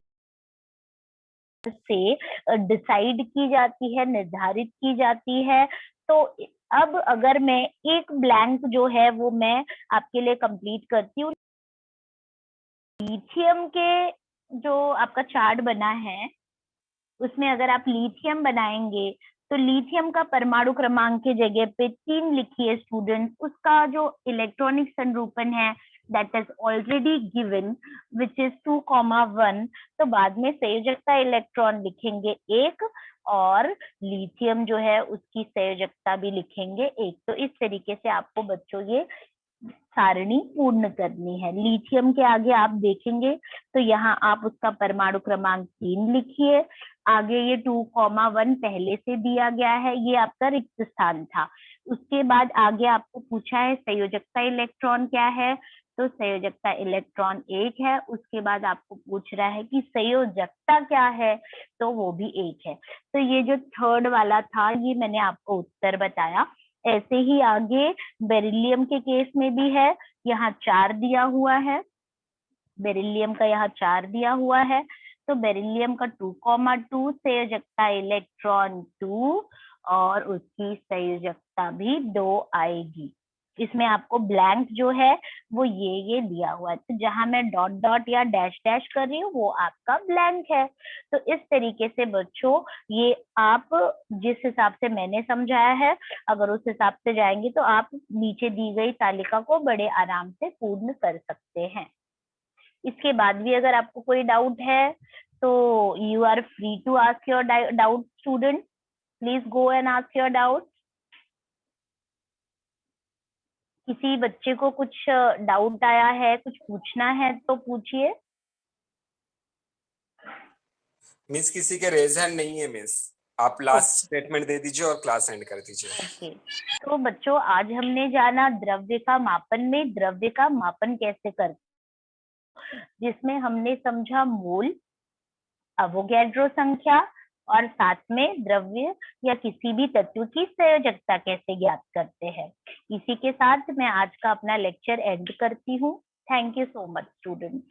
Speaker 1: से डिसाइड की जाती है, निर्धारित की जाती है। तो अब अगर मैं एक ब्लैंक जो है वो मैं आपके लिए कंप्लीट करती हूँ। लिथियम के जो आपका चार्ट बना है उसमें अगर आप लिथियम बनाएंगे तो लिथियम का परमाणु क्रमांक की जगह पे 3 लिखिए स्टूडेंट, उसका जो इलेक्ट्रॉनिक संरूपण है that is already given which is 2,1, तो बाद में संयोजकता इलेक्ट्रॉन लिखेंगे 1 और लिथियम जो है उसकी संयोजकता भी लिखेंगे 1। तो इस तरीके से आपको बच्चों ये सारणी पूर्ण करनी है। लिथियम के आगे आप देखेंगे तो यहाँ आप उसका परमाणु क्रमांक 3 लिखिए, आगे ये 2,1 पहले से दिया गया है, ये आपका रिक्त स्थान था। उसके बाद आगे आपको पूछा है संयोजकता इलेक्ट्रॉन क्या है, तो संयोजकता इलेक्ट्रॉन 1 है। उसके बाद आपको पूछ रहा है कि संयोजकता क्या है, तो वो भी 1 है। तो ये जो थर्ड वाला था ये मैंने आपको उत्तर बताया। ऐसे ही आगे बेरिलियम के केस में भी है, यहाँ 4 दिया हुआ है, बेरिलियम का यहाँ 4 दिया हुआ है, तो बेरिलियम का 2,2 संयोजकता इलेक्ट्रॉन 2 और उसकी संयोजकता भी 2 आएगी। इसमें आपको ब्लैंक जो है वो ये दिया हुआ है, तो जहां मैं डॉट डॉट या डैश डैश कर रही हूँ वो आपका ब्लैंक है। तो इस तरीके से बच्चों ये आप जिस हिसाब से मैंने समझाया है अगर उस हिसाब से जाएंगे तो आप नीचे दी गई तालिका को बड़े आराम से पूर्ण कर सकते हैं। इसके बाद भी अगर आपको कोई डाउट है तो you are free to ask your doubt student, please go and ask your doubt. किसी बच्चे को कुछ डाउट आया है, कुछ पूछना है तो पूछिए।
Speaker 2: मिस किसी के रेज हैंड नहीं है मिस, आप लास्ट स्टेटमेंट दे दीजिए और क्लास एंड कर दीजिए।
Speaker 1: ओके, तो बच्चों आज हमने जाना द्रव्य का मापन में द्रव्य का मापन कैसे करते, जिसमें हमने समझा मोल, अवोगैड्रो संख्या और साथ में द्रव्य या किसी भी तत्व की संयोजकता कैसे ज्ञात करते हैं। इसी के साथ मैं आज का अपना लेक्चर एंड करती हूँ। Thank you so much students.